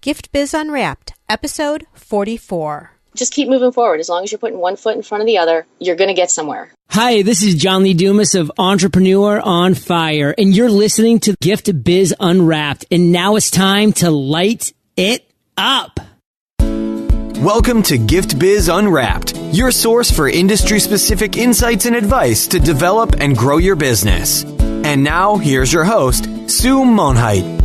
Gift Biz Unwrapped, episode 44. Just keep moving forward. As long as you're putting one foot in front of the other, you're going to get somewhere. Hi, this is John Lee Dumas of Entrepreneur on Fire, and you're listening to Gift Biz Unwrapped, and now it's time to light it up. Welcome to Gift Biz Unwrapped, your source for industry-specific insights and advice to develop and grow your business. And now, here's your host, Sue Monheit.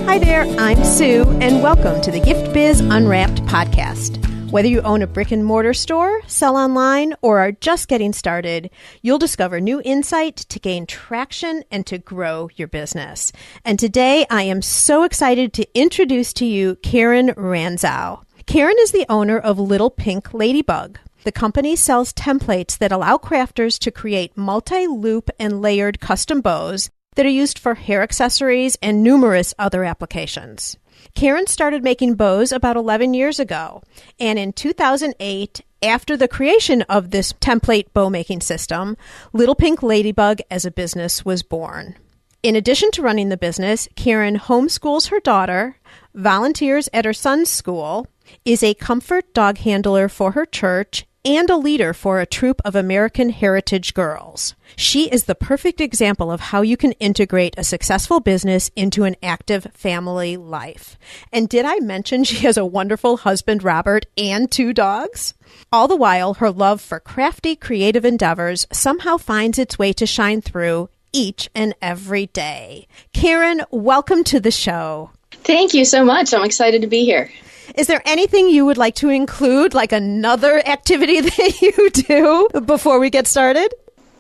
Hi there, I'm Sue, and welcome to the Gift Biz Unwrapped podcast. Whether you own a brick and mortar store, sell online, or are just getting started, you'll discover new insight to gain traction and to grow your business. And today I am so excited to introduce to you Karyn Ranzau. Karyn is the owner of Little Pink Ladybug. The company sells templates that allow crafters to create multi-loop and layered custom bows that are used for hair accessories and numerous other applications. Karyn started making bows about 11 years ago, and in 2008, after the creation of this template bow-making system, Little Pink Ladybug as a business was born. In addition to running the business, Karyn homeschools her daughter, volunteers at her son's school, is a comfort dog handler for her church, and a leader for a troop of American Heritage girls. She is the perfect example of how you can integrate a successful business into an active family life. And did I mention she has a wonderful husband, Robert, and 2 dogs? All the while, her love for crafty, creative endeavors somehow finds its way to shine through each and every day. Karyn, welcome to the show. Thank you so much. I'm excited to be here. Is there anything you would like to include, like another activity that you do before we get started?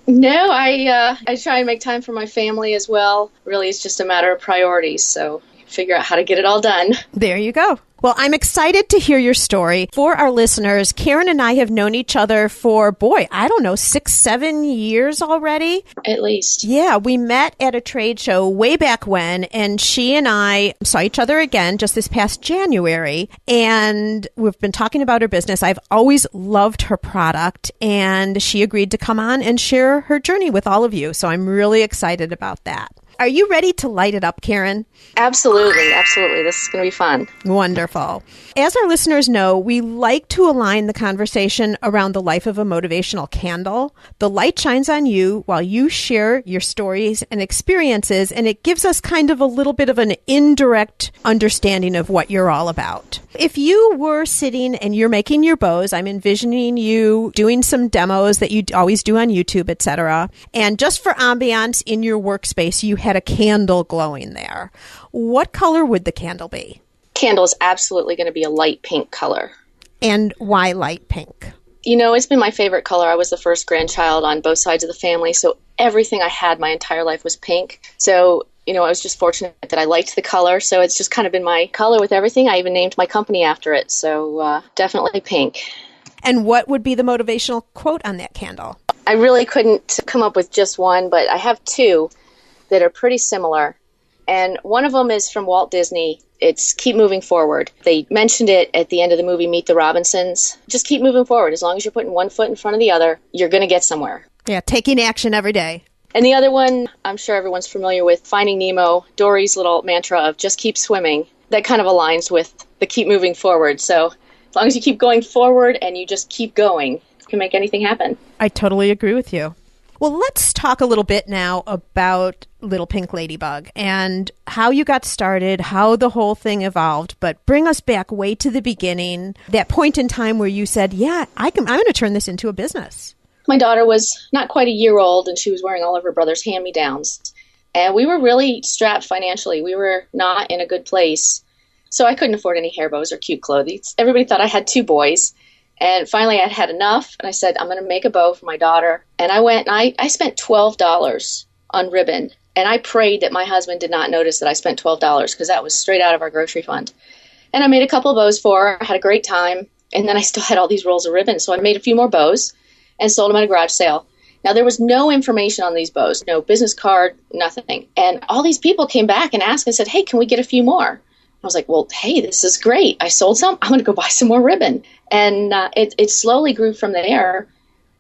No, I try and make time for my family as well. Really, it's just a matter of priorities, so figure out how to get it all done. There you go. Well, I'm excited to hear your story. For our listeners, Karyn and I have known each other for, 6-7 years already. At least. Yeah, we met at a trade show way back when, and she and I saw each other again just this past January, and we've been talking about her business. I've always loved her product, and she agreed to come on and share her journey with all of you, so I'm really excited about that. Are you ready to light it up, Karyn? Absolutely, absolutely. This is going to be fun. Wonderful. As our listeners know, we like to align the conversation around the life of a motivational candle. The light shines on you while you share your stories and experiences, and it gives us kind of a little bit of an indirect understanding of what you're all about. If you were sitting and you're making your bows, I'm envisioning you doing some demos that you always do on YouTube, etc. And just for ambiance in your workspace, you had a candle glowing there. What color would the candle be? Candle is absolutely going to be a light pink color. And why light pink? You know, it's been my favorite color. I was the first grandchild on both sides of the family, so everything I had my entire life was pink. So, I was just fortunate that I liked the color, so it's just kind of been my color with everything. I even named my company after it, so definitely pink. And what would be the motivational quote on that candle? I really couldn't come up with just one, but I have 2 that are pretty similar. And one of them is from Walt Disney. It's keep moving forward. They mentioned it at the end of the movie Meet the Robinsons. Just keep moving forward. As long as you're putting one foot in front of the other, you're going to get somewhere. Yeah, taking action every day. And the other one, I'm sure everyone's familiar with, Finding Nemo, Dory's little mantra of just keep swimming. That kind of aligns with the keep moving forward. So as long as you keep going forward and you just keep going, you can make anything happen. I totally agree with you. Well, let's talk a little bit now about Little Pink Ladybug and how you got started, how the whole thing evolved, but bring us back way to the beginning, that point in time where you said, I'm going to turn this into a business. My daughter was not quite a year old, and she was wearing all of her brother's hand-me-downs. And we were really strapped financially. We were not in a good place. So I couldn't afford any hair bows or cute clothes. Everybody thought I had 2 boys. And finally, I'd had enough, and I said, I'm going to make a bow for my daughter. And I went and I spent $12 on ribbon, and I prayed that my husband did not notice that I spent $12 because that was straight out of our grocery fund. And I made a couple of bows for her. I had a great time, and then I still had all these rolls of ribbon, so I made a few more bows and sold them at a garage sale. Now, there was no information on these bows, no business card, nothing. And all these people came back and asked and said, hey, can we get a few more? I was like, well, hey, this is great. I sold some. I'm going to go buy some more ribbon. And it slowly grew from there.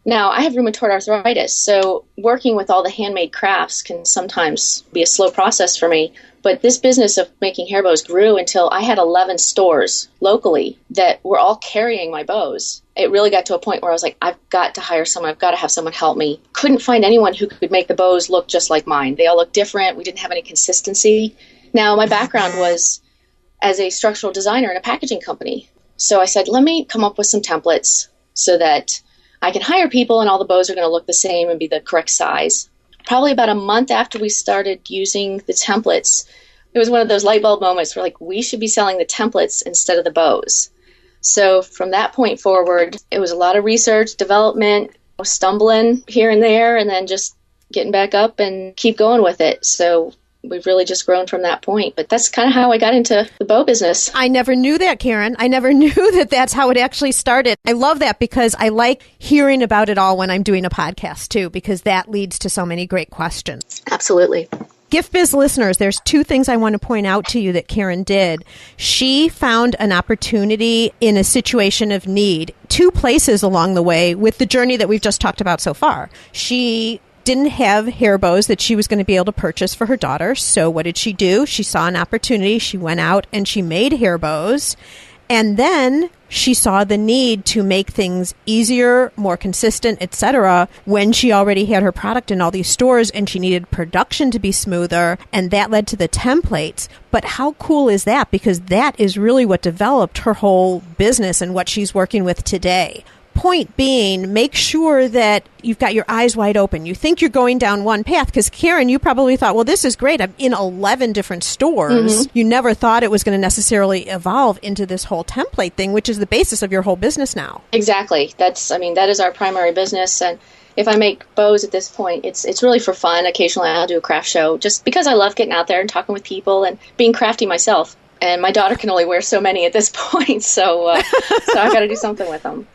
Now, I have rheumatoid arthritis, so working with all the handmade crafts can sometimes be a slow process for me. But this business of making hair bows grew until I had 11 stores locally that were all carrying my bows. It really got to a point where I was like, I've got to hire someone. I've got to have someone help me. Couldn't find anyone who could make the bows look just like mine. They all look different. We didn't have any consistency. Now, my background was as a structural designer in a packaging company. So I said, let me come up with some templates so that I can hire people and all the bows are going to look the same and be the correct size. Probably about a month after we started using the templates, it was one of those light bulb moments where like, we should be selling the templates instead of the bows. So from that point forward, it was a lot of research, development, stumbling here and there, and then just getting back up and keep going with it. So we've really just grown from that point. But that's kind of how I got into the bow business. I never knew that, Karyn. I never knew that that's how it actually started. I love that because I like hearing about it all when I'm doing a podcast too, because that leads to so many great questions. Absolutely. Gift Biz listeners, there's two things I want to point out to you that Karyn did. She found an opportunity in a situation of need, two places along the way with the journey that we've just talked about so far. She didn't have hair bows that she was going to be able to purchase for her daughter. So what did she do? She saw an opportunity. She went out and she made hair bows. And then she saw the need to make things easier, more consistent, etc. when she already had her product in all these stores and she needed production to be smoother. And that led to the templates. But how cool is that? Because that is really what developed her whole business and what she's working with today. Point being, make sure that you've got your eyes wide open. You think you're going down one path because, Karyn, you probably thought, well, this is great. I'm in 11 different stores. Mm-hmm. You never thought it was going to necessarily evolve into this whole template thing, which is the basis of your whole business now. Exactly. That is our primary business. And if I make bows at this point, it's really for fun. Occasionally I'll do a craft show just because I love getting out there and talking with people and being crafty myself. And my daughter can only wear so many at this point. So I've got to do something with them.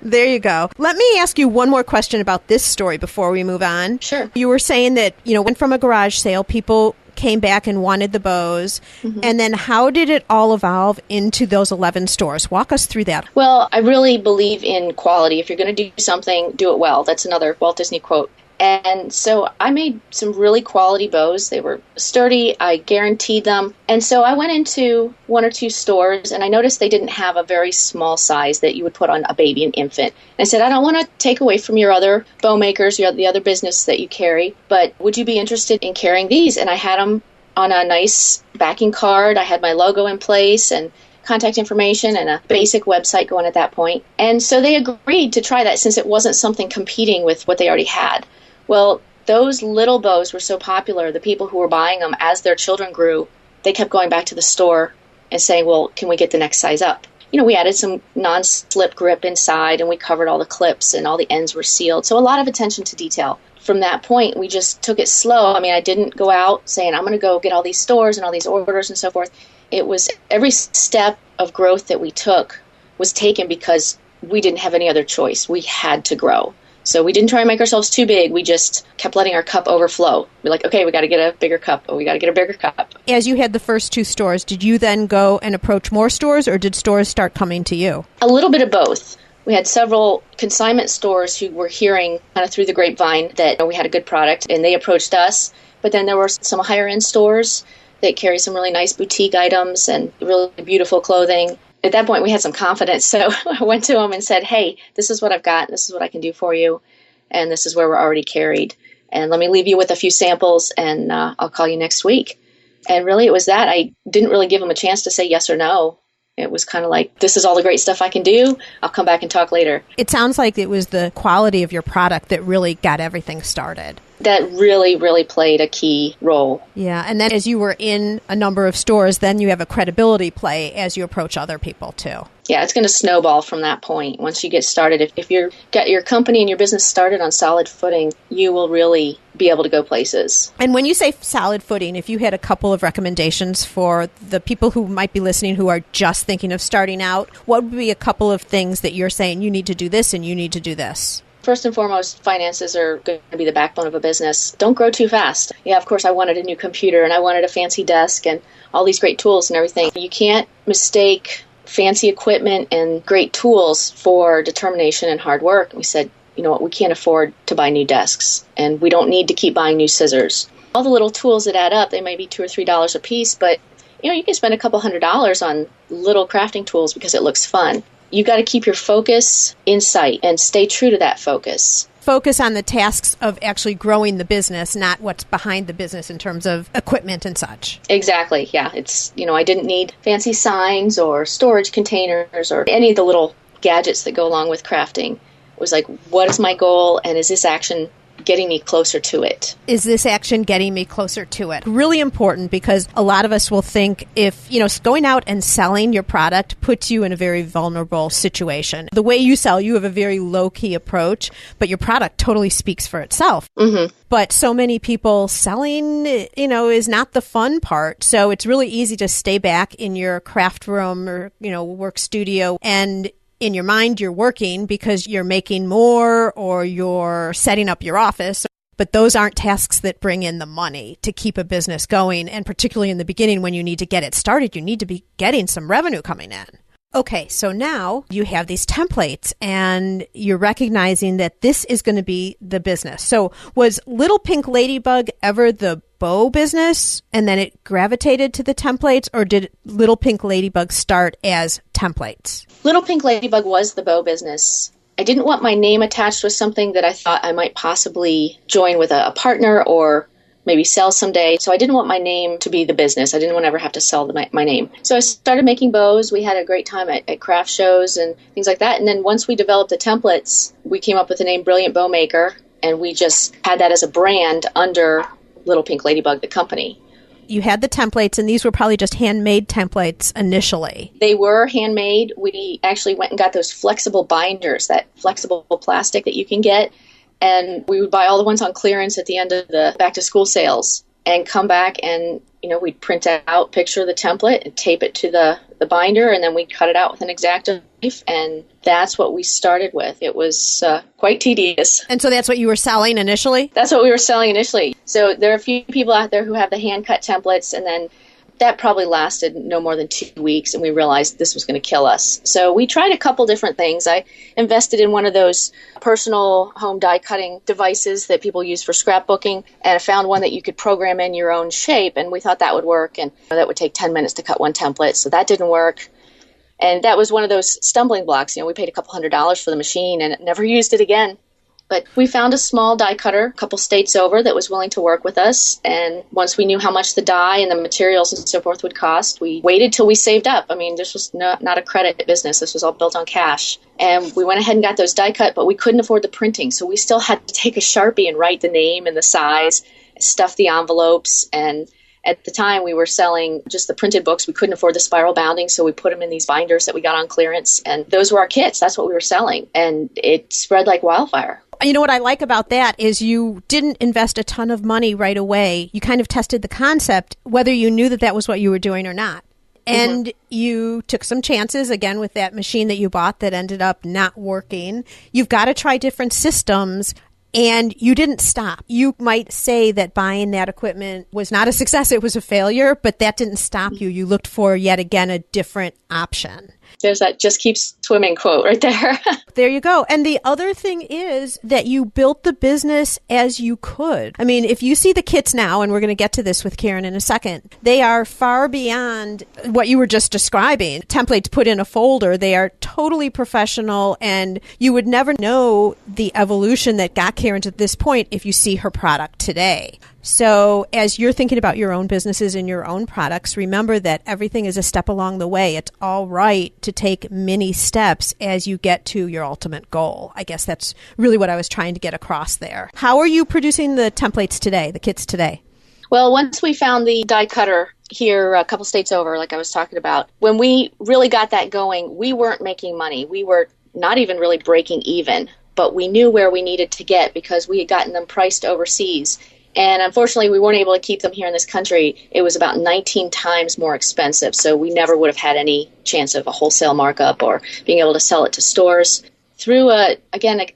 There you go. Let me ask you one more question about this story before we move on. Sure. You were saying that, went from a garage sale, people came back and wanted the bows. Mm-hmm. And then how did it all evolve into those 11 stores? Walk us through that. Well, I really believe in quality. If you're going to do something, do it well. That's another Walt Disney quote. And so I made some really quality bows. They were sturdy. I guaranteed them. And so I went into one or two stores and I noticed they didn't have a very small size that you would put on a baby and infant. And I said, I don't want to take away from your other bow makers, the other business that you carry, but would you be interested in carrying these? And I had them on a nice backing card. I had my logo in place and contact information and a basic website going at that point. And so they agreed to try that since it wasn't something competing with what they already had. Well, those little bows were so popular, the people who were buying them as their children grew, they kept going back to the store and saying, well, can we get the next size up? We added some non-slip grip inside and we covered all the clips and all the ends were sealed. So a lot of attention to detail. From that point, we just took it slow. I didn't go out saying, I'm going to go get all these stores and all these orders and so forth. It was every step of growth that we took was taken because we didn't have any other choice. We had to grow. So we didn't try and make ourselves too big. We just kept letting our cup overflow. We're like, okay, we got to get a bigger cup. Oh, we got to get a bigger cup. As you had the first two stores, did you then go and approach more stores or did stores start coming to you? A little bit of both. We had several consignment stores who were hearing kind of through the grapevine that we had a good product and they approached us. But then there were some higher end stores that carry some really nice boutique items and really beautiful clothing. At that point, we had some confidence, so I went to them and said, hey, this is what I've got, this is what I can do for you, and this is where we're already carried. And let me leave you with a few samples, and I'll call you next week. And really, it was that. I didn't really give them a chance to say yes or no. It was kind of like, this is all the great stuff I can do. I'll come back and talk later. It sounds like it was the quality of your product that really got everything started. That really, really played a key role. Yeah, and then as you were in a number of stores, then you have a credibility play as you approach other people too. Yeah, it's going to snowball from that point. Once you get started, if you've got your company and your business started on solid footing, you will really be able to go places. And when you say solid footing, if you had a couple of recommendations for the people who might be listening who are just thinking of starting out, what would be a couple of things that you're saying you need to do this and you need to do this? First and foremost, finances are going to be the backbone of a business. Don't grow too fast. Yeah, of course, I wanted a new computer and I wanted a fancy desk and all these great tools and everything. You can't mistake fancy equipment and great tools for determination and hard work. We said, you know what, we can't afford to buy new desks, and we don't need to keep buying new scissors. All the little tools that add up, they may be $2 or $3 a piece, but you know, you can spend a couple $100s on little crafting tools because it looks fun. You got to keep your focus in sight and stay true to that focus. Focus on the tasks of actually growing the business, not what's behind the business in terms of equipment and such. Exactly. Yeah. It's, you know, I didn't need fancy signs or storage containers or any of the little gadgets that go along with crafting. It was like, what is my goal, and is this action getting me closer to it? Is this action getting me closer to it? Really important, because a lot of us will think if, you know, going out and selling your product puts you in a very vulnerable situation. The way you sell, you have a very low-key approach, but your product totally speaks for itself. Mm-hmm. But so many people selling, you know, is not the fun part. So it's really easy to stay back in your craft room or, you know, work studio, and in your mind, you're working because you're making more or you're setting up your office. But those aren't tasks that bring in the money to keep a business going. And particularly in the beginning, when you need to get it started, you need to be getting some revenue coming in. Okay, so now you have these templates and you're recognizing that this is going to be the business. So was Little Pink Ladybug ever the bow business and then it gravitated to the templates, or did Little Pink Ladybug start as templates? Little Pink Ladybug was the bow business. I didn't want my name attached with something that I thought I might possibly join with a partner or maybe sell someday. So I didn't want my name to be the business. I didn't want to ever have to sell my name. So I started making bows. We had a great time at craft shows and things like that. And then once we developed the templates, we came up with the name Brilliant Bow Maker, and we just had that as a brand under Little Pink Ladybug, the company. You had the templates, and these were probably just handmade templates initially. They were handmade. We actually went and got those flexible binders, that flexible plastic that you can get. And we would buy all the ones on clearance at the end of the back-to-school sales and come back and, you know, we'd print out, picture the template and tape it to the binder, and then we'd cut it out with an X-Acto knife, and that's what we started with. It was quite tedious. And so that's what you were selling initially? That's what we were selling initially. So there are a few people out there who have the hand-cut templates, and then that probably lasted no more than 2 weeks, and we realized this was going to kill us. So we tried a couple different things. I invested in one of those personal home die cutting devices that people use for scrapbooking, and I found one that you could program in your own shape, and we thought that would work, and that would take 10 minutes to cut one template, so that didn't work. And that was one of those stumbling blocks. You know, we paid a couple $100s for the machine and never used it again. But we found a small die cutter a couple states over that was willing to work with us. And once we knew how much the die and the materials and so forth would cost, we waited till we saved up. I mean, this was not a credit business. This was all built on cash. And we went ahead and got those die cut, but we couldn't afford the printing. So we still had to take a Sharpie and write the name and the size, stuff the envelopes. And at the time, we were selling just the printed books. We couldn't afford the spiral bounding, so we put them in these binders that we got on clearance. And those were our kits. That's what we were selling. And it spread like wildfire. You know what I like about that is you didn't invest a ton of money right away. You kind of tested the concept, whether you knew that that was what you were doing or not. And you took some chances, again, with that machine that you bought that ended up not working. You've got to try different systems. And you didn't stop. You might say that buying that equipment was not a success, it was a failure, but that didn't stop you. You looked for, yet again, a different option. There's that just keep swimming quote right there. There you go. And the other thing is that you built the business as you could. I mean, if you see the kits now, and we're going to get to this with Karyn in a second, they are far beyond what you were just describing. Templates put in a folder. They are totally professional, and you would never know the evolution that got Karyn to this point if you see her product today. So as you're thinking about your own businesses and your own products, remember that everything is a step along the way. It's all right to take many steps as you get to your ultimate goal. I guess that's really what I was trying to get across there. How are you producing the templates today, the kits today? Well, once we found the die cutter here a couple states over, like I was talking about, when we really got that going, we weren't making money. We were not even really breaking even, but we knew where we needed to get because we had gotten them priced overseas. And unfortunately, we weren't able to keep them here in this country. It was about 19 times more expensive, so we never would have had any chance of a wholesale markup or being able to sell it to stores. Through, a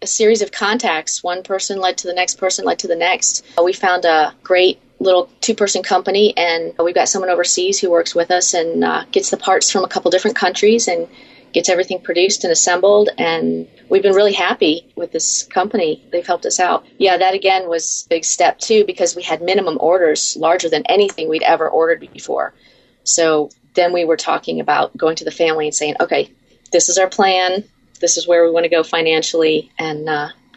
series of contacts, one person led to the next person, led to the next. We found a great little two-person company, and we've got someone overseas who works with us and gets the parts from a couple different countries and gets everything produced and assembled, and we've been really happy with this company. They've helped us out. Yeah, that again was a big step too, because we had minimum orders larger than anything we'd ever ordered before. So then we were talking about going to the family and saying, okay, this is our plan. This is where we want to go financially, and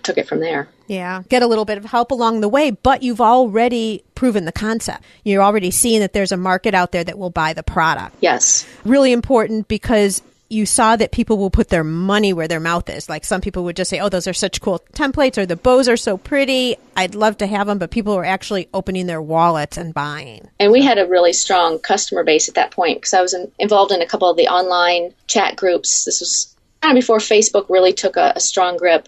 took it from there. Yeah, get a little bit of help along the way, but you've already proven the concept. You're already seeing that there's a market out there that will buy the product. Yes. Really important, because you saw that people will put their money where their mouth is. Like some people would just say, oh, those are such cool templates, or the bows are so pretty. I'd love to have them, but people were actually opening their wallets and buying. And we had a really strong customer base at that point, because I was involved in a couple of the online chat groups. This was kind of before Facebook really took a strong grip.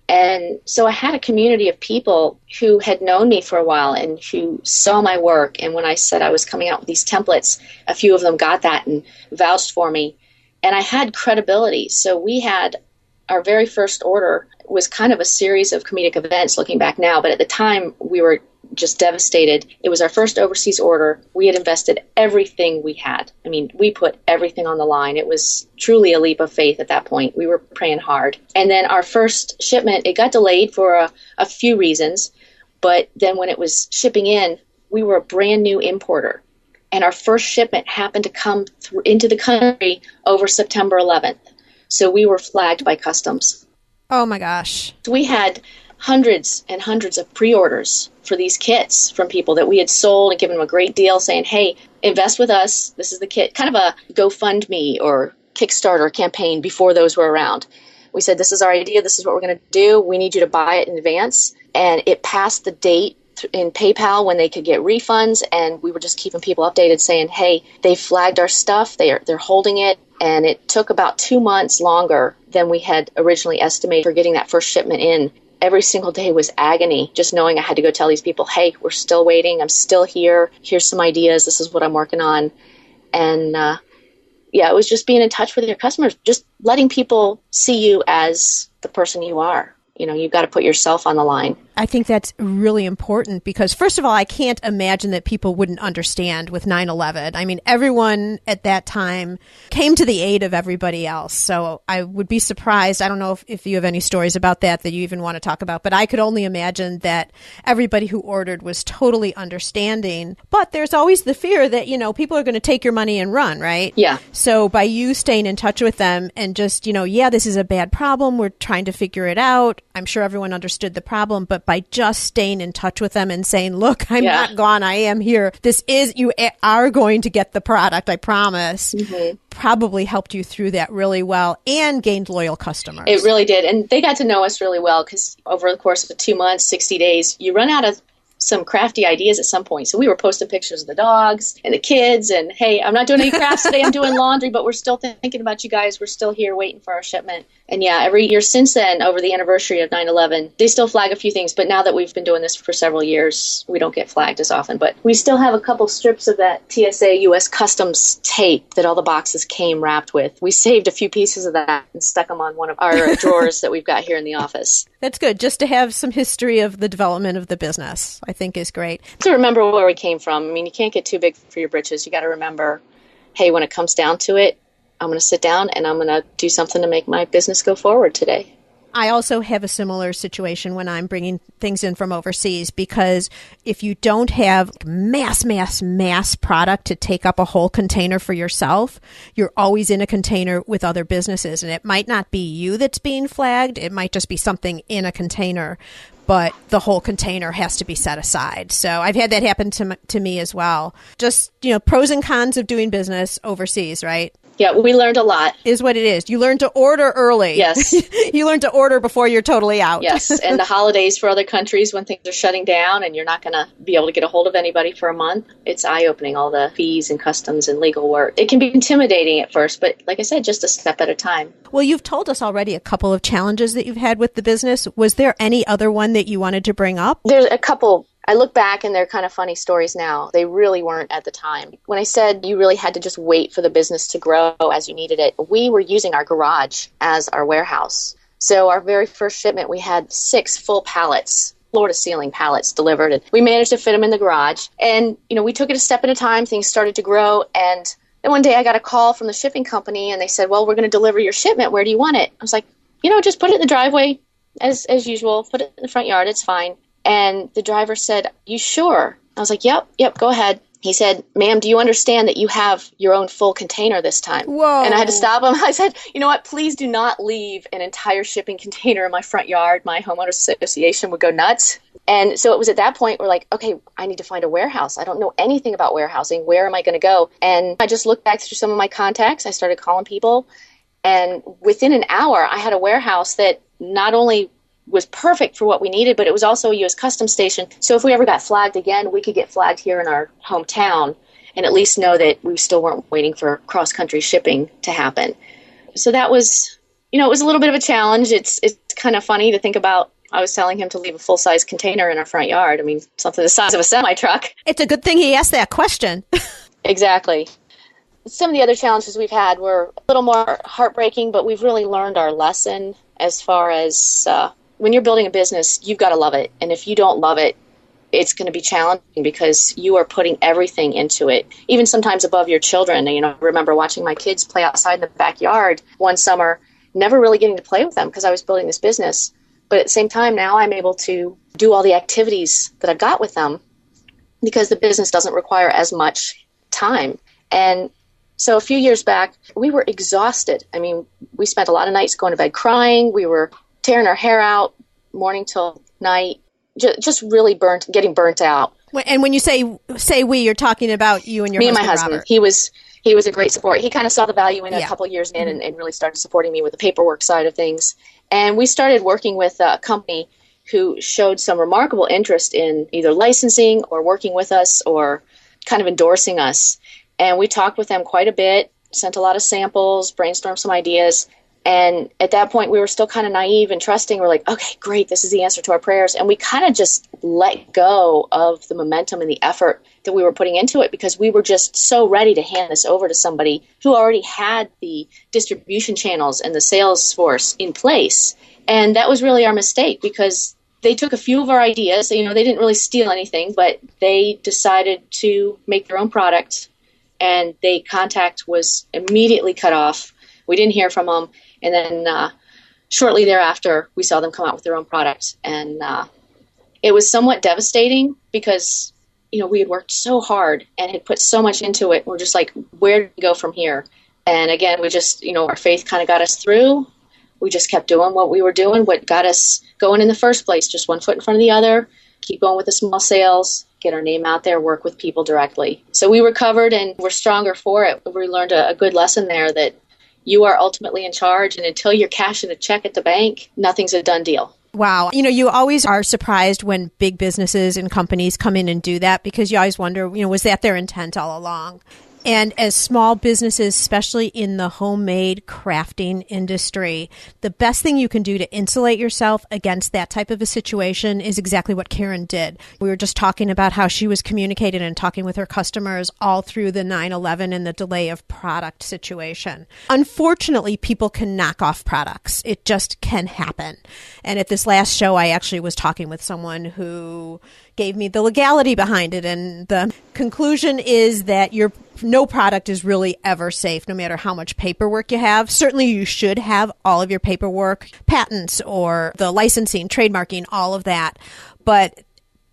And so I had a community of people who had known me for a while and who saw my work. And when I said I was coming out with these templates, a few of them got that and vouched for me. And I had credibility. So we had our very first order was kind of a series of comedic events looking back now. But at the time, we were just devastated. It was our first overseas order. We had invested everything we had. I mean, we put everything on the line. It was truly a leap of faith at that point. We were praying hard. And then our first shipment, it got delayed for a few reasons. But then when it was shipping in, we were a brand new importer. And our first shipment happened to come into the country over September 11th. So we were flagged by customs. Oh my gosh. We had hundreds and hundreds of pre-orders for these kits from people that we had sold and given them a great deal, saying, hey, invest with us. This is the kit. Kind of a GoFundMe or Kickstarter campaign before those were around. We said, this is our idea. This is what we're going to do. We need you to buy it in advance. And it passed the date in PayPal when they could get refunds. And we were just keeping people updated saying, hey, they flagged our stuff. They're holding it. And it took about 2 months longer than we had originally estimated for getting that first shipment in. Every single day was agony, just knowing I had to go tell these people, hey, we're still waiting. I'm still here. Here's some ideas. This is what I'm working on. And it was just being in touch with your customers, just letting people see you as the person you are. You know, you've got to put yourself on the line. I think that's really important because, first of all, I can't imagine that people wouldn't understand with 9/11. I mean, everyone at that time came to the aid of everybody else. So I would be surprised. I don't know if you have any stories about that you even want to talk about, but I could only imagine that everybody who ordered was totally understanding. But there's always the fear that, you know, people are going to take your money and run, right? Yeah. So by you staying in touch with them and just, you know, this is a bad problem. We're trying to figure it out. I'm sure everyone understood the problem, but by just staying in touch with them and saying, look, I'm not gone. I am here. You are going to get the product. I promise. Mm-hmm. Probably helped you through that really well and gained loyal customers. It really did. And they got to know us really well because over the course of 2 months, 60 days, you run out of some crafty ideas at some point. So we were posting pictures of the dogs and the kids and, hey, I'm not doing any crafts today. I'm doing laundry, but we're still thinking about you guys. We're still here waiting for our shipment. And every year since then, over the anniversary of 9/11, they still flag a few things. But now that we've been doing this for several years, we don't get flagged as often. But we still have a couple strips of that TSA U.S. Customs tape that all the boxes came wrapped with. We saved a few pieces of that and stuck them on one of our drawers that we've got here in the office. That's good. Just to have some history of the development of the business, I think is great. To remember where we came from. I mean, you can't get too big for your britches. You got to remember, hey, when it comes down to it, I'm going to sit down and I'm going to do something to make my business go forward today. I also have a similar situation when I'm bringing things in from overseas because if you don't have mass product to take up a whole container for yourself, you're always in a container with other businesses. And it might not be you that's being flagged. It might just be something in a container, but the whole container has to be set aside. So I've had that happen to me as well. Just, pros and cons of doing business overseas, right? Yeah, we learned a lot. Is what it is. You learn to order early. Yes. You learn to order before you're totally out. Yes, and the holidays for other countries when things are shutting down and you're not going to be able to get a hold of anybody for a month, it's eye-opening, all the fees and customs and legal work. It can be intimidating at first, but like I said, just a step at a time. Well, you've told us already a couple of challenges that you've had with the business. Was there any other one that you wanted to bring up? There's a couple. I look back and they're kind of funny stories now. They really weren't at the time. When I said you really had to just wait for the business to grow as you needed it, we were using our garage as our warehouse. So our very first shipment, we had 6 full pallets, floor-to-ceiling pallets delivered. And we managed to fit them in the garage. And, we took it a step at a time. Things started to grow. And Then one day I got a call from the shipping company and they said, well, we're going to deliver your shipment. Where do you want it? I was like, just put it in the driveway as usual. Put it in the front yard. It's fine. And the driver said, you sure? I was like, yep, go ahead. He said, ma'am, do you understand that you have your own full container this time? Whoa. And I had to stop him. I said, you know what? Please do not leave an entire shipping container in my front yard. My homeowners association would go nuts. And so it was at that point we're like, okay, I need to find a warehouse. I don't know anything about warehousing. Where am I going to go? And I just looked back through some of my contacts. I started calling people. And within an hour, I had a warehouse that not only was perfect for what we needed, but it was also a U.S. Customs station. So if we ever got flagged again, we could get flagged here in our hometown and at least know that we still weren't waiting for cross-country shipping to happen. So that was, it was a little bit of a challenge. It's kind of funny to think about. I was telling him to leave a full-size container in our front yard. I mean, something the size of a semi-truck. It's a good thing he asked that question. Exactly. Some of the other challenges we've had were a little more heartbreaking, but we've really learned our lesson as far as when you're building a business, you've got to love it. And if you don't love it, it's going to be challenging because you are putting everything into it, even sometimes above your children. I remember watching my kids play outside in the backyard one summer, never really getting to play with them because I was building this business. But at the same time, now I'm able to do all the activities that I've got with them because the business doesn't require as much time. And so a few years back, we were exhausted. I mean, we spent a lot of nights going to bed crying. We were tearing our hair out morning till night, just really getting burnt out. And when you say we, you're talking about you and your husband, Me and my husband. Robert. He was a great support. He kind of saw the value in it a couple years in and really started supporting me with the paperwork side of things. And we started working with a company who showed some remarkable interest in either licensing or working with us or kind of endorsing us. And we talked with them quite a bit, sent a lot of samples, brainstormed some ideas. And at that point, we were still kind of naive and trusting. We're like, okay, great, this is the answer to our prayers. And we kind of just let go of the momentum and the effort that we were putting into it because we were just so ready to hand this over to somebody who already had the distribution channels and the sales force in place. And that was really our mistake because they took a few of our ideas. They didn't really steal anything, but they decided to make their own product. And contact was immediately cut off. We didn't hear from them. And then shortly thereafter, we saw them come out with their own product. And it was somewhat devastating because, we had worked so hard and had put so much into it. We're just like, where do we go from here? And again, we just, our faith kind of got us through. We just kept doing what we were doing, what got us going in the first place, just one foot in front of the other, keep going with the small sales, get our name out there, work with people directly. So we recovered and we're stronger for it. We learned a good lesson there that you are ultimately in charge, and until you're cashing a check at the bank, nothing's a done deal. Wow. You always are surprised when big businesses and companies come in and do that because you always wonder, was that their intent all along? And as small businesses, especially in the homemade crafting industry, the best thing you can do to insulate yourself against that type of a situation is exactly what Karyn did. We were just talking about how she was communicating and talking with her customers all through the 9/11 and the delay of product situation. Unfortunately, people can knock off products. It just can happen. And at this last show, I actually was talking with someone who gave me the legality behind it. And the conclusion is that no product is really ever safe, no matter how much paperwork you have. Certainly you should have all of your paperwork, patents or the licensing, trademarking, all of that. But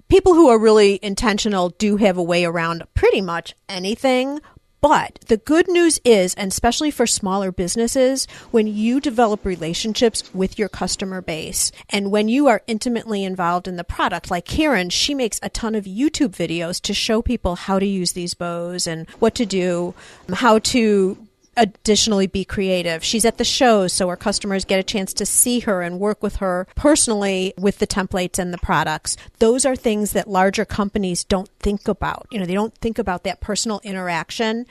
people who are really intentional do have a way around pretty much anything. But the good news is, and especially for smaller businesses, when you develop relationships with your customer base and when you are intimately involved in the product, like Karyn, she makes a ton of YouTube videos to show people how to use these bows and what to do, how to additionally be creative. She's at the shows, so her customers get a chance to see her and work with her personally with the templates and the products. Those are things that larger companies don't think about. They don't think about that personal interaction.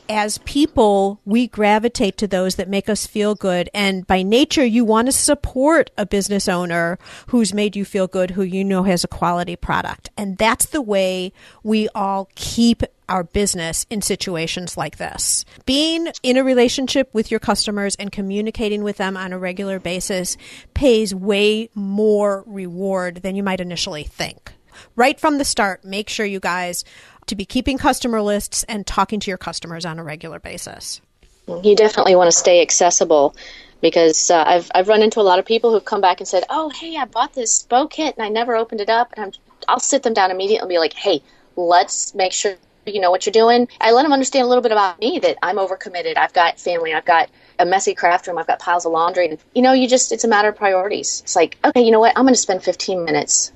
As people, we gravitate to those that make us feel good. And by nature, you want to support a business owner who's made you feel good, who has a quality product. And that's the way we all keep our business in situations like this. Being in a relationship with your customers and communicating with them on a regular basis pays way more reward than you might initially think. Right from the start, make sure you guys to be keeping customer lists and talking to your customers on a regular basis? You definitely want to stay accessible, because I've run into a lot of people who've come back and said, oh, hey, I bought this bow kit and I never opened it up. And I'll sit them down immediately and be like, hey, let's make sure you know what you're doing. I let them understand a little bit about me, that I'm overcommitted. I've got family. I've got a messy craft room. I've got piles of laundry. And, it's a matter of priorities. It's like, okay, you know what? I'm going to spend 15 minutes,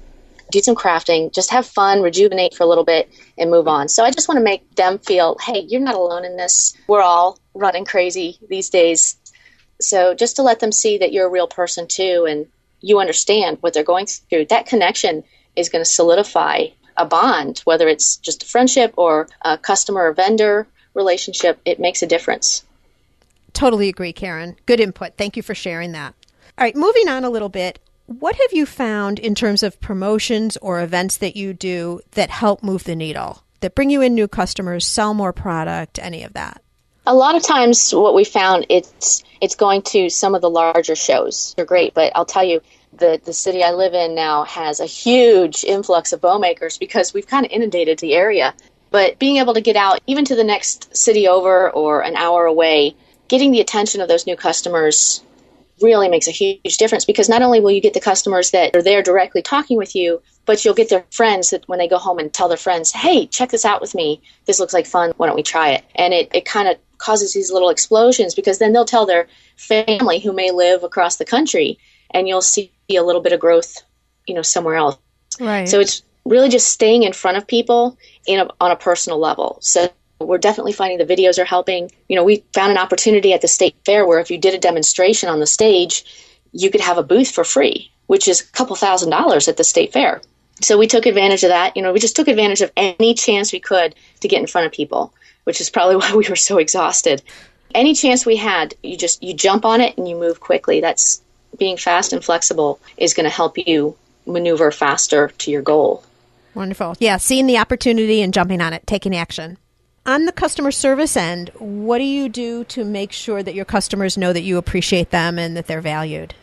do some crafting, just have fun, rejuvenate for a little bit, and move on. So I just want to make them feel, hey, you're not alone in this. We're all running crazy these days. So just to let them see that you're a real person too, and you understand what they're going through, that connection is going to solidify a bond, whether it's just a friendship or a customer or vendor relationship. It makes a difference. Totally agree, Karyn. Good input. Thank you for sharing that. All right, moving on a little bit. What have you found in terms of promotions or events that you do that help move the needle, that bring you in new customers, sell more product, any of that? A lot of times what we found, it's going to some of the larger shows. They're great, but I'll tell you, the city I live in now has a huge influx of bow makers because we've kind of inundated the area. But being able to get out even to the next city over or an hour away, getting the attention of those new customers really makes a huge difference, because not only will you get the customers that are there directly talking with you, but you'll get their friends that when they go home and tell their friends, hey, check this out with me. This looks like fun. Why don't we try it? And it kind of causes these little explosions, because then they'll tell their family who may live across the country, and you'll see a little bit of growth, somewhere else. Right. So it's really just staying in front of people on a personal level. So we're definitely finding the videos are helping. We found an opportunity at the state fair where if you did a demonstration on the stage, you could have a booth for free, which is a couple $1,000s at the state fair. So we took advantage of that. We just took advantage of any chance we could to get in front of people, which is probably why we were so exhausted. Any chance we had, you jump on it and you move quickly. That's being fast and flexible is going to help you maneuver faster to your goal. Wonderful. Yeah, seeing the opportunity and jumping on it, taking action. On the customer service end, what do you do to make sure that your customers know that you appreciate them and that they're valued?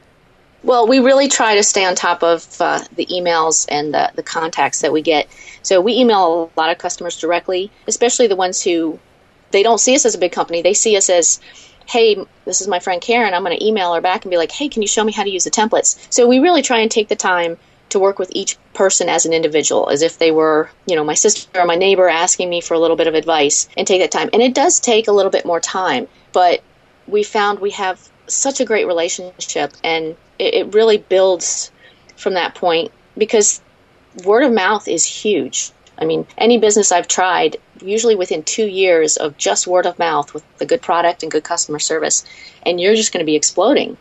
Well, we really try to stay on top of the emails and the contacts that we get. So we email a lot of customers directly, especially the ones who, they don't see us as a big company. They see us as, hey, this is my friend Karyn. I'm going to email her back and be like, hey, can you show me how to use the templates? So we really try and take the time to work with each person as an individual, as if they were, my sister or my neighbor asking me for a little bit of advice, and take that time. And it does take a little bit more time, but we found we have such a great relationship, and it really builds from that point, because word of mouth is huge. I mean, any business I've tried, usually within 2 years of just word of mouth with a good product and good customer service, and you're just going to be exploding.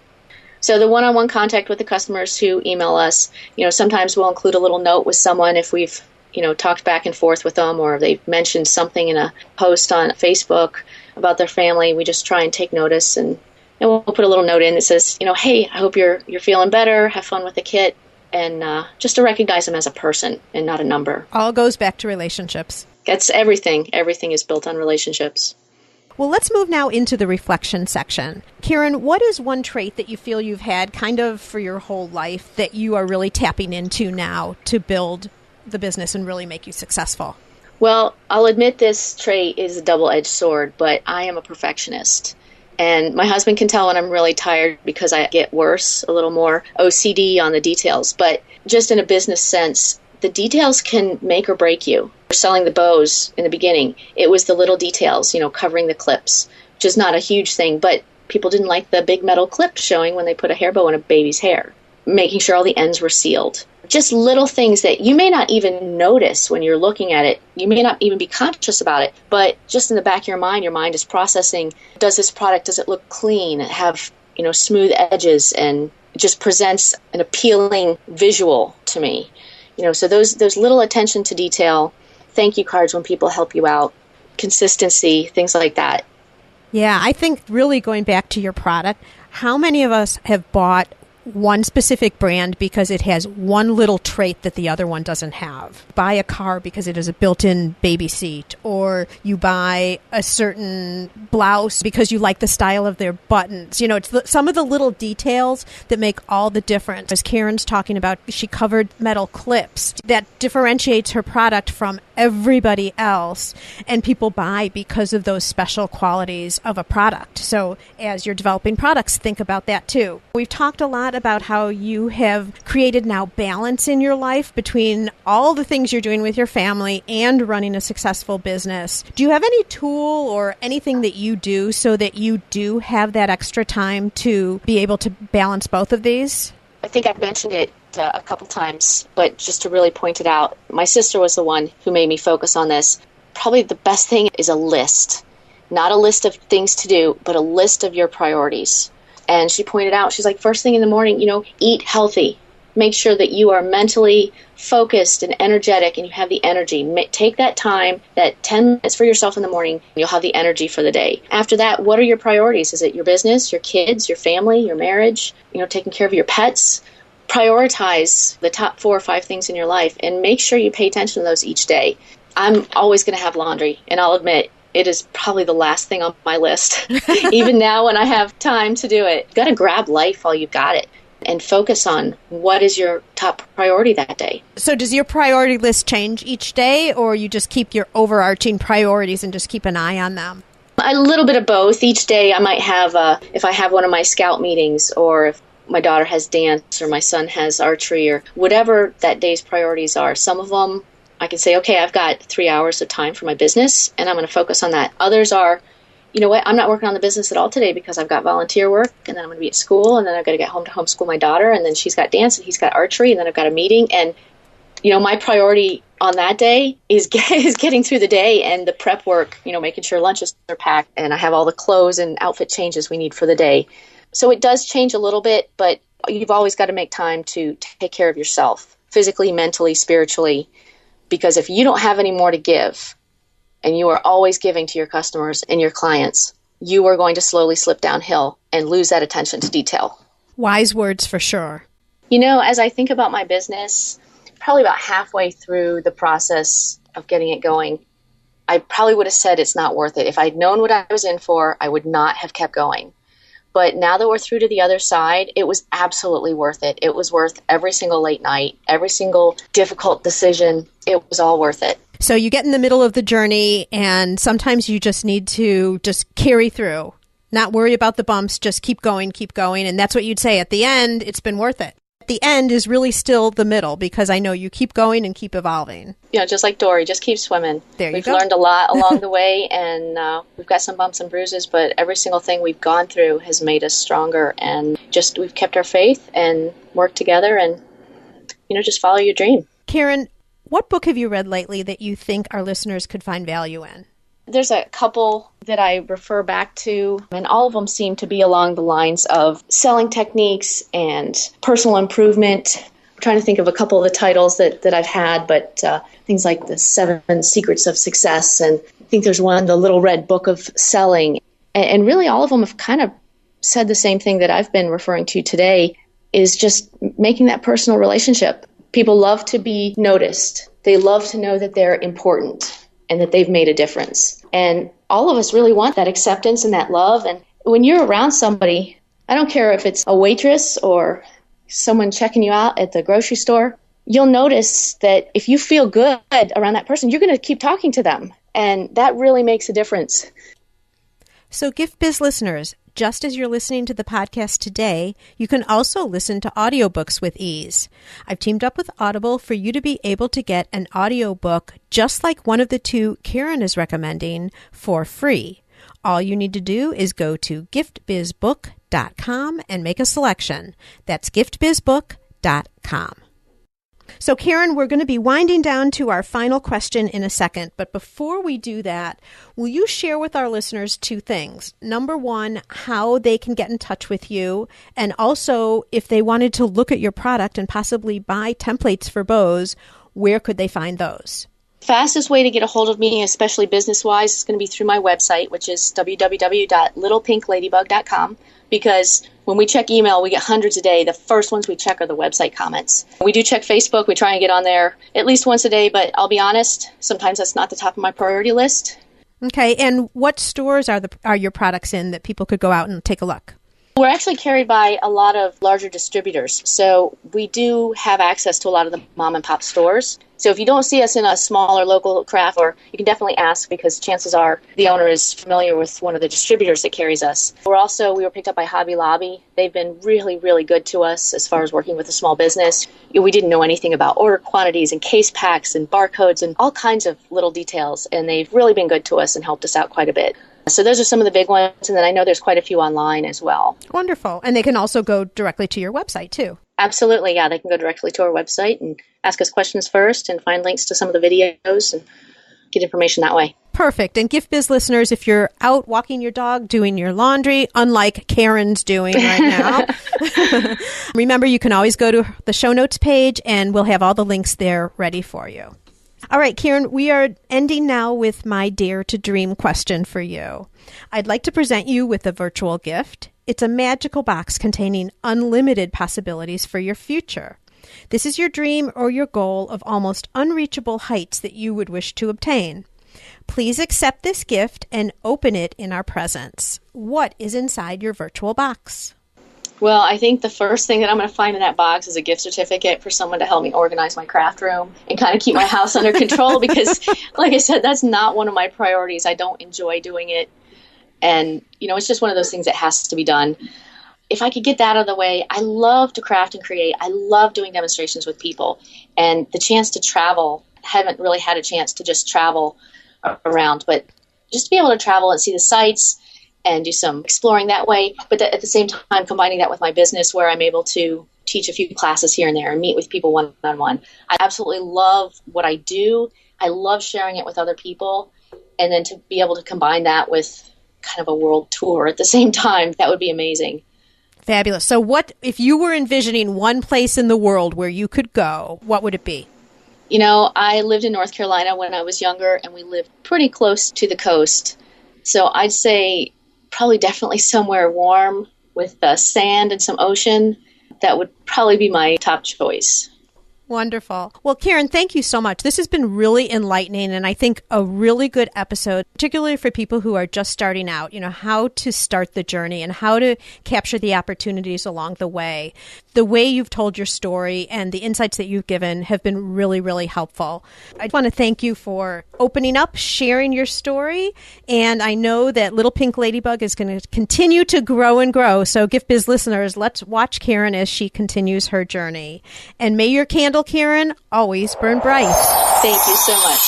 So the one-on-one contact with the customers who email us, sometimes we'll include a little note with someone if we've, talked back and forth with them, or they've mentioned something in a post on Facebook about their family. We just try and take notice, and we'll put a little note in that says, hey, I hope you're feeling better, have fun with the kit, and just to recognize them as a person and not a number. All goes back to relationships. That's everything. Everything is built on relationships. Well, let's move now into the reflection section. Karyn, what is one trait that you feel you've had kind of for your whole life that you are really tapping into now to build the business and really make you successful? Well, I'll admit this trait is a double-edged sword, but I am a perfectionist. And my husband can tell when I'm really tired because I get worse, a little more OCD on the details. But just in a business sense, the details can make or break you. We're selling the bows in the beginning. It was the little details, covering the clips, which is not a huge thing, but people didn't like the big metal clip showing when they put a hair bow in a baby's hair. Making sure all the ends were sealed. Just little things that you may not even notice when you're looking at it. You may not even be conscious about it, but just in the back of your mind is processing, does this product, does it look clean, have, smooth edges, and it just presents an appealing visual to me. So those little attention to detail, thank you cards when people help you out, consistency, things like that. Yeah, I think really going back to your product, how many of us have bought one specific brand because it has one little trait that the other one doesn't have? Buy a car because it has a built-in baby seat, or you buy a certain blouse because you like the style of their buttons. It's some of the little details that make all the difference. As Karyn's talking about, she covered metal clips. That differentiates her product from everybody else, and people buy because of those special qualities of a product. So as you're developing products, think about that too. We've talked a lot about how you have created now balance in your life between all the things you're doing with your family and running a successful business. Do you have any tool or anything that you do so that you do have that extra time to be able to balance both of these? I think I've mentioned it a couple times, but just to really point it out, my sister was the one who made me focus on this. Probably the best thing is a list. Not a list of things to do, but a list of your priorities. And she pointed out, she's like, first thing in the morning, eat healthy. Make sure that you are mentally focused and energetic and you have the energy. Take that time, that 10 minutes for yourself in the morning, and you'll have the energy for the day. After that, what are your priorities? Is it your business, your kids, your family, your marriage, taking care of your pets? Prioritize the top 4 or 5 things in your life and make sure you pay attention to those each day. I'm always going to have laundry, and I'll admit it is probably the last thing on my list. Even now when I have time to do it, you've got to grab life while you've got it and focus on what is your top priority that day. So does your priority list change each day, or you just keep your overarching priorities and just keep an eye on them? A little bit of both. Each day I might have, if I have one of my scout meetings, or if my daughter has dance, or my son has archery, or whatever that day's priorities are. Some of them I can say, okay, I've got 3 hours of time for my business, and I'm going to focus on that. Others are, you know what, I'm not working on the business at all today because I've got volunteer work, and then I'm going to be at school, and then I've got to get home to homeschool my daughter, and then she's got dance, and he's got archery, and then I've got a meeting. And, my priority on that day is getting through the day and the prep work, making sure lunches are packed, and I have all the clothes and outfit changes we need for the day. So it does change a little bit, but you've always got to make time to take care of yourself, physically, mentally, spiritually, because if you don't have any more to give, and you are always giving to your customers and your clients, you are going to slowly slip downhill and lose that attention to detail. Wise words for sure. As I think about my business, probably about halfway through the process of getting it going, I probably would have said it's not worth it. If I'd known what I was in for, I would not have kept going. But now that we're through to the other side, it was absolutely worth it. It was worth every single late night, every single difficult decision. It was all worth it. So you get in the middle of the journey, and sometimes you just need to just carry through, not worry about the bumps, just keep going. And that's what you'd say at the end, it's been worth it. The end is really still the middle, because I know you keep going and keep evolving. Just like Dory, just keep swimming. There you We've go. learned a lot along the way, and we've got some bumps and bruises, but every single thing we've gone through has made us stronger, and we've kept our faith and worked together, and just follow your dream. Karyn, what book have you read lately that you think our listeners could find value in? There's a couple that I refer back to, and all of them seem to be along the lines of selling techniques and personal improvement. I'm trying to think of a couple of the titles that I've had, but things like the 7 Secrets of Success, and I think there's one, the Little Red Book of Selling. And really all of them have kind of said the same thing that I've been referring to today, is just making that personal relationship. People love to be noticed. They love to know that they're important and that they've made a difference. And all of us really want that acceptance and that love. And when you're around somebody, I don't care if it's a waitress or someone checking you out at the grocery store, you'll notice that if you feel good around that person, you're going to keep talking to them. And that really makes a difference. So Gift Biz listeners, just as you're listening to the podcast today, you can also listen to audiobooks with ease. I've teamed up with Audible for you to be able to get an audiobook just like one of the 2 Karyn is recommending for free. All you need to do is go to giftbizbook.com and make a selection. That's giftbizbook.com. So Karyn, we're going to be winding down to our final question in a second, but before we do that, will you share with our listeners 2 things? Number 1, how they can get in touch with you, and also if they wanted to look at your product and possibly buy templates for bows, where could they find those? Fastest way to get a hold of me, especially business-wise, is going to be through my website, which is www.littlepink.ladybug.com, because when we check email, we get hundreds a day. The first ones we check are the website comments. We do check Facebook. We try and get on there at least once a day, but I'll be honest, sometimes that's not the top of my priority list. Okay, and what stores are your products in that people could go out and take a look? We're actually carried by a lot of larger distributors, so we do have access to a lot of the mom and pop stores. So if you don't see us in a smaller local craft, or you can definitely ask, because chances are the owner is familiar with one of the distributors that carries us. We were picked up by Hobby Lobby. They've been really, really good to us as far as working with a small business. We didn't know anything about order quantities and case packs and barcodes and all kinds of little details, and they've really been good to us and helped us out quite a bit. So those are some of the big ones, and then I know there's quite a few online as well. Wonderful. And they can also go directly to your website, too. Absolutely, yeah. They can go directly to our website and ask us questions first and find links to some of the videos and get information that way. Perfect. And Gift Biz listeners, if you're out walking your dog, doing your laundry, unlike Karyn's doing right now, remember you can always go to the show notes page and we'll have all the links there ready for you. All right, Karyn, we are ending now with my Dare to Dream question for you. I'd like to present you with a virtual gift. It's a magical box containing unlimited possibilities for your future. This is your dream or your goal of almost unreachable heights that you would wish to obtain. Please accept this gift and open it in our presence. What is inside your virtual box? Well, I think the first thing that I'm going to find in that box is a gift certificate for someone to help me organize my craft room and kind of keep my house under control because, like I said, that's not one of my priorities. I don't enjoy doing it. And, it's just one of those things that has to be done. If I could get that out of the way, I love to craft and create. I love doing demonstrations with people. And the chance to travel, haven't really had a chance to just travel around, but just to be able to travel and see the sights and do some exploring that way. But at the same time, combining that with my business where I'm able to teach a few classes here and there and meet with people one-on-one. I absolutely love what I do. I love sharing it with other people. And then to be able to combine that with kind of a world tour at the same time, that would be amazing. Fabulous. So what, if you were envisioning one place in the world where you could go, what would it be? I lived in North Carolina when I was younger, and we lived pretty close to the coast. So I'd say probably definitely somewhere warm with sand and some ocean. That would probably be my top choice. Wonderful. Well, Karyn, thank you so much. This has been really enlightening and I think a really good episode, particularly for people who are just starting out, how to start the journey and how to capture the opportunities along the way. The way you've told your story and the insights that you've given have been really, really helpful. I want to thank you for opening up, sharing your story, and I know that Little Pink Ladybug is going to continue to grow and grow. So Gift Biz listeners, let's watch Karyn as she continues her journey. And may your candle, Karyn, always burn bright. Thank you so much.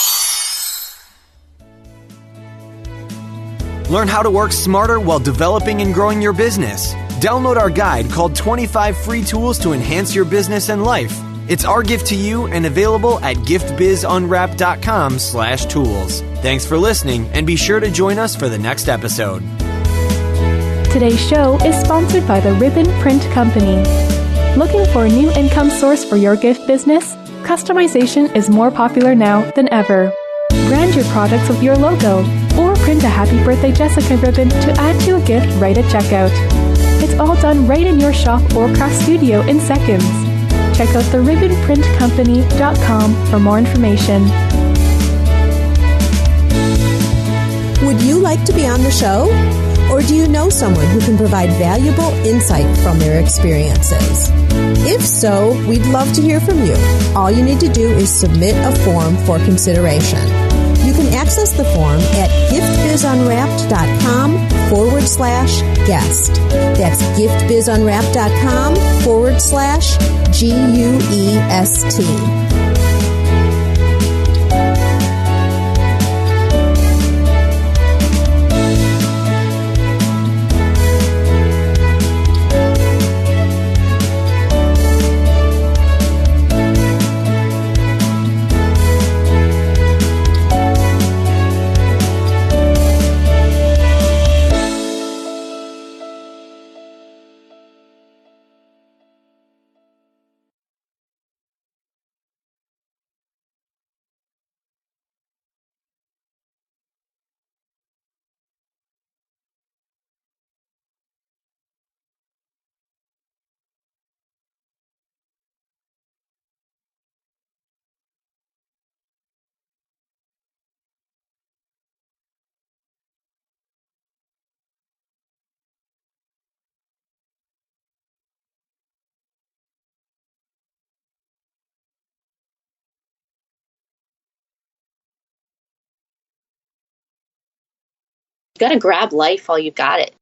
Learn how to work smarter while developing and growing your business. Download our guide called 25 Free Tools to Enhance Your Business and Life. It's our gift to you and available at giftbizunwrapped.com/tools. Thanks for listening and be sure to join us for the next episode. Today's show is sponsored by the Ribbon Print Company. Looking for a new income source for your gift business? Customization is more popular now than ever. Brand your products with your logo or print a Happy Birthday Jessica ribbon to add to a gift right at checkout. It's all done right in your shop or craft studio in seconds. Check out theribbonprintcompany.com for more information. Would you like to be on the show? Or do you know someone who can provide valuable insight from their experiences? If so, we'd love to hear from you. All you need to do is submit a form for consideration. You can access the form at giftbizunwrapped.com/guest. That's giftbizunwrapped.com/GUEST. got to grab life while you've got it.